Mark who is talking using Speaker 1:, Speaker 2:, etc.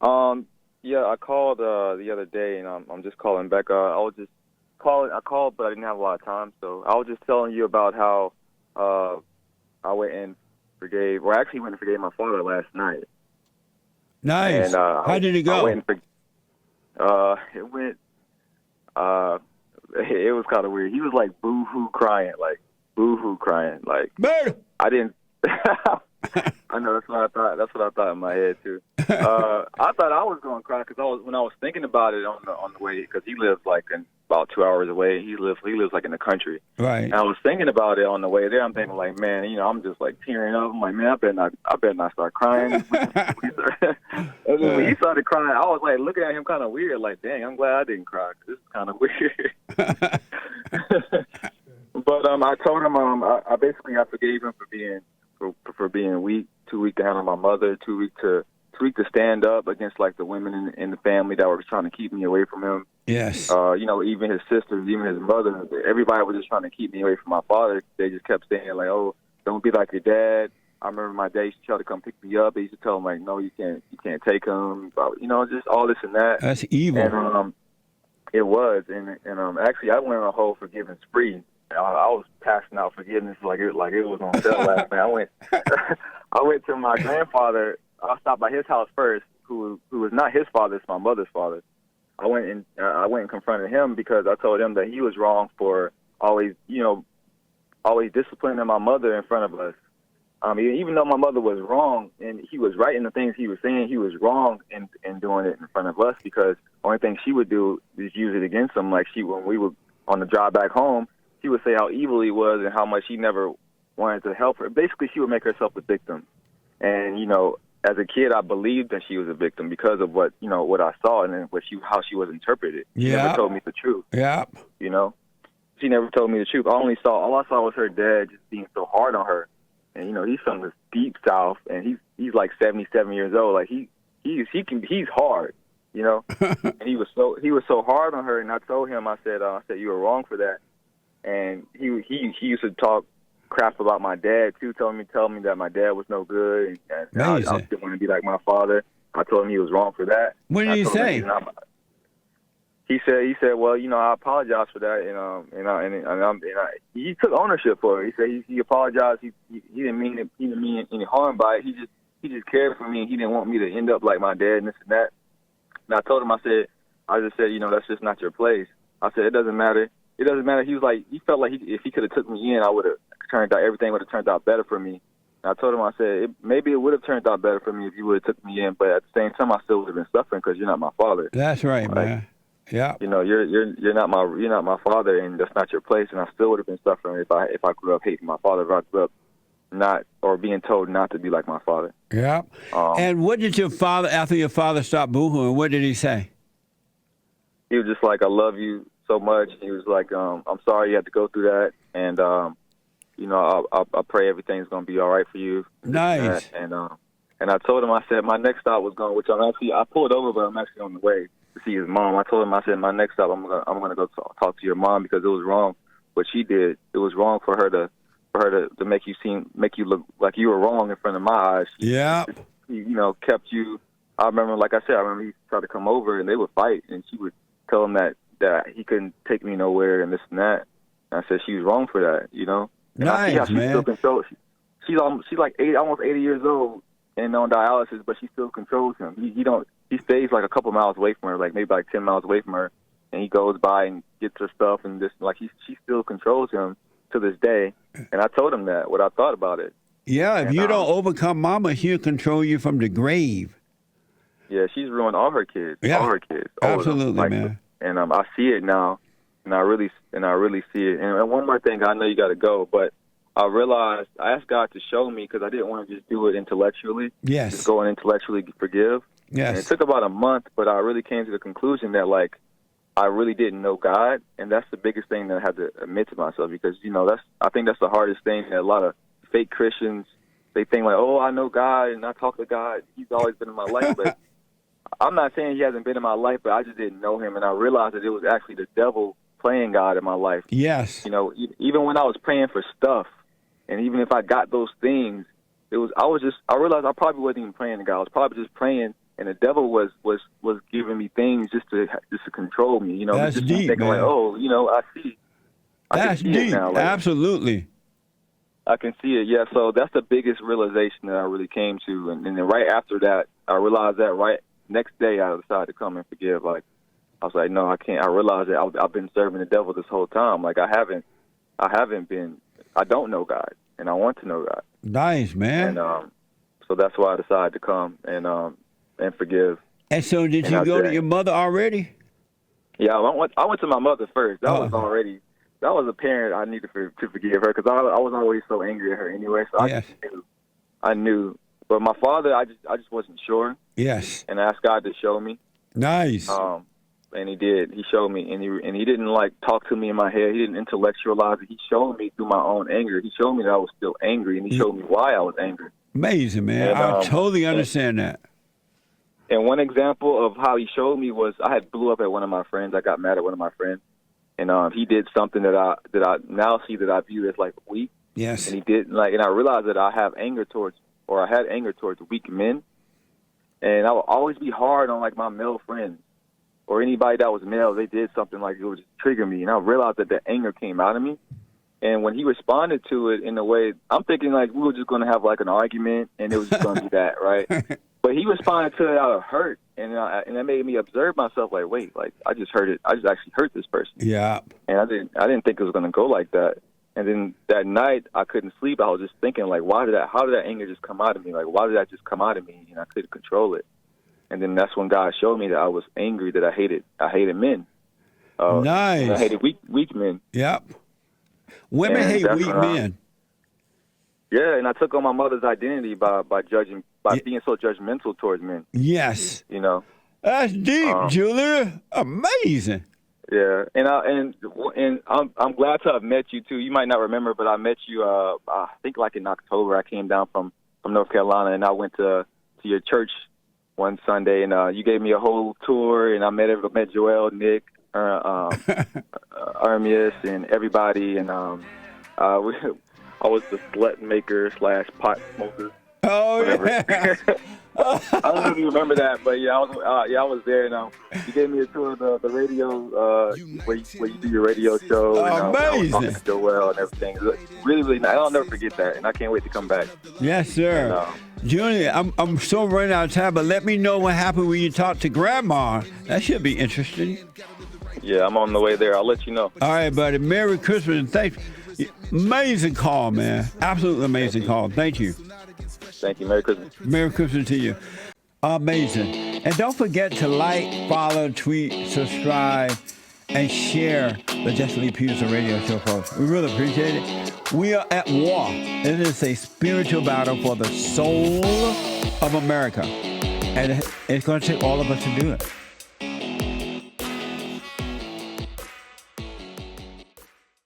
Speaker 1: Yeah, I called the other day, and I'm just calling back. I was just calling. I called, but I didn't have a lot of time, so I was just telling you about how uh I went and forgave, or actually went and forgave my father last night, and
Speaker 2: Nice. How did it
Speaker 1: I went
Speaker 2: go?
Speaker 1: and it went uh it was kind of weird. He was like boo hoo crying, like
Speaker 2: Bird.
Speaker 1: I didn't. I know that's what I thought. That's what I thought in my head too. I thought I was going to cry because when I was thinking about it on the way, because he lives like about 2 hours away. He lives like in the country.
Speaker 2: Right.
Speaker 1: And I was thinking about it on the way there. I'm thinking like, man, I'm just like tearing up. I'm like, man, I better not start crying. And then when he started crying, I was like looking at him kind of weird, like, dang, I'm glad I didn't cry. 'Cause this is kind of weird. But I told him I basically I forgave him for being weak, too weak to handle my mother, too weak to stand up against like the women in the family that were trying to keep me away from him.
Speaker 2: Yes.
Speaker 1: Even his sisters, even his mother, everybody was just trying to keep me away from my father. They just kept saying like, "Oh, don't be like your dad." I remember my dad used to try to come pick me up. He used to tell him like, "No, you can't take him." But, just all this and that.
Speaker 2: That's evil.
Speaker 1: And it was, and actually I went on a whole forgiveness spree. I was passing out forgiveness like it was on sale last night. I went to my grandfather. I stopped by his house first, who was not his father, it's my mother's father. I went and confronted him because I told him that he was wrong for always disciplining my mother in front of us. Even though my mother was wrong and he was right in the things he was saying, he was wrong in doing it in front of us because the only thing she would do is use it against him. Like when we were on the drive back home, she would say how evil he was and how much he never wanted to help her. Basically, she would make herself the victim. And, as a kid, I believed that she was a victim because of what I saw and then how she was interpreted. She never told me the truth.
Speaker 2: Yeah.
Speaker 1: She never told me the truth. All I saw was her dad just being so hard on her. And, he's from the deep South, and he's like 77 years old. Like he's hard, and he was so hard on her. And I told him, I said, you were wrong for that. And he used to talk crap about my dad too, telling me that my dad was no good and I didn't want to be like my father. I told him he was wrong for that.
Speaker 2: What did he say?
Speaker 1: He said, well, I apologize for that, he took ownership for it. He said he apologized. He didn't mean any harm by it. He just cared for me. And he didn't want me to end up like my dad and this and that. And I told him, I just said, that's just not your place. I said, it doesn't matter. It doesn't matter. He was like, he felt like if he could have took me in, everything would have turned out better for me. And I told him, I said, maybe it would have turned out better for me if you would have took me in, but at the same time, I still would have been suffering because you're not my father.
Speaker 2: That's right, man. Yeah.
Speaker 1: You're not my father, and that's not your place. And I still would have been suffering if I grew up hating my father, if I grew up not or being told not to be like my father.
Speaker 2: Yeah. And what did your father, after your father stopped boohooing, what did he say?
Speaker 1: He was just like, I love you so much. He was like, I'm sorry you had to go through that, and I pray everything's gonna be all right for you.
Speaker 2: Nice.
Speaker 1: And I told him, I said my next stop was going, which I pulled over, but I'm actually on the way to see his mom. I told him, I said my next stop I'm gonna go talk to your mom because it was wrong what she did. It was wrong for her to make you look like you were wrong in front of my eyes. He kept you. I remember he tried to come over and they would fight, and she would tell him that he couldn't take me nowhere and this and that. And I said she was wrong for that, And
Speaker 2: nice,
Speaker 1: I see how
Speaker 2: man.
Speaker 1: Still controls. She's like almost 80 years old and on dialysis, but she still controls him. He stays like a couple miles away from her, like maybe like 10 miles away from her, and he goes by and gets her stuff and this she still controls him to this day. And I told him what I thought about it.
Speaker 2: Yeah, if you don't overcome Mama, she'll control you from the grave.
Speaker 1: Yeah, she's ruined all her kids.
Speaker 2: Yeah,
Speaker 1: all her kids.
Speaker 2: Absolutely, man.
Speaker 1: And I see it now, and I really see it. And one more thing, I know you got to go, but I realized I asked God to show me because I didn't want to just do it intellectually.
Speaker 2: Yes.
Speaker 1: Just go and intellectually forgive.
Speaker 2: Yes.
Speaker 1: And it took about a month, but I really came to the conclusion that I really didn't know God, and that's the biggest thing that I had to admit to myself because I think that's the hardest thing that a lot of fake Christians, they think like, oh, I know God and I talk to God. He's always been in my life, but I'm not saying he hasn't been in my life, but I just didn't know him, and I realized that it was actually the devil playing God in my life.
Speaker 2: Yes.
Speaker 1: Even when I was praying for stuff, and even if I got those things, I realized I probably wasn't even praying to God. I was probably just praying and the devil was giving me things just to control me. You know,
Speaker 2: That's
Speaker 1: just
Speaker 2: deep,
Speaker 1: thinking
Speaker 2: man.
Speaker 1: like, oh, you know, I
Speaker 2: That's
Speaker 1: can see
Speaker 2: deep.
Speaker 1: it now. Like,
Speaker 2: Absolutely.
Speaker 1: I can see it. Yeah. So that's the biggest realization that I really came to, and then right after that, I realized that right next day I decided to come and forgive. Like, I was like, no, I can't. I realized that I've been serving the devil this whole time. Like, I don't know God, and I want to know God.
Speaker 2: Nice, man.
Speaker 1: And so that's why I decided to come and forgive.
Speaker 2: And so did you go to your mother already?
Speaker 1: Yeah, I went to my mother first. That was apparent I needed to forgive her, because I was always so angry at her anyway. So I knew. But my father, I just wasn't sure.
Speaker 2: Yes.
Speaker 1: And I asked God to show me.
Speaker 2: Nice.
Speaker 1: And he did. He showed me, and he didn't like talk to me in my head. He didn't intellectualize it. He showed me through my own anger. He showed me that I was still angry, and he showed me why I was angry.
Speaker 2: Amazing, man.
Speaker 1: And,
Speaker 2: I totally understand that.
Speaker 1: And one example of how he showed me was I had blew up at one of my friends. I got mad at one of my friends, and he did something that I now see that I view as like weak.
Speaker 2: Yes.
Speaker 1: And he did and I realized that I had anger towards weak men, and I would always be hard on like my male friends or anybody that was male. They did something like it would just trigger me, and I realized that the anger came out of me. And when he responded to it in a way, I'm thinking like we were just going to have like an argument, and it was just going to be that, right? But he responded to it out of hurt, and that made me observe myself. Like, wait, like I just actually hurt this person.
Speaker 2: Yeah.
Speaker 1: And I didn't think it was going to go like that. And then that night I couldn't sleep. I was just thinking like, how did that anger just come out of me? Like, why did that just come out of me? And I couldn't control it. And then that's when God showed me that I was angry, that I hated men.
Speaker 2: Nice.
Speaker 1: I hated weak men.
Speaker 2: Yep. Women hate weak men.
Speaker 1: Yeah, and I took on my mother's identity by being so judgmental towards men.
Speaker 2: Yes.
Speaker 1: You know.
Speaker 2: That's deep, Julia. Amazing.
Speaker 1: Yeah, and I'm glad to have met you too. You might not remember, but I met you. I think like in October. I came down from North Carolina, and I went to your church one Sunday, and you gave me a whole tour, and I met Joel, Nick, Armius, and everybody, and I was the slut maker / pot smoker.
Speaker 2: Oh,
Speaker 1: whatever.
Speaker 2: yeah.
Speaker 1: I don't know if you remember that, but I was there, and you gave me a tour of the radio, where you do your radio show. And,
Speaker 2: Amazing.
Speaker 1: I was talking to Joel and everything. Really, really nice. I'll never forget that, and I can't wait to come back.
Speaker 2: Yes, sir. And, Junior, I'm so running out of time, but let me know what happened when you talked to Grandma. That should be interesting.
Speaker 1: Yeah, I'm on the way there. I'll let you know.
Speaker 2: All right, buddy. Merry Christmas, and thanks. Amazing call, man. Absolutely amazing call. Thank you.
Speaker 1: Thank you. Merry Christmas.
Speaker 2: Merry Christmas to you. Amazing. And don't forget to like, follow, tweet, subscribe, and share the Jesse Lee Peterson radio show, folks. We really appreciate it. We are at war. It is a spiritual battle for the soul of America. And it's going to take all of us to do it.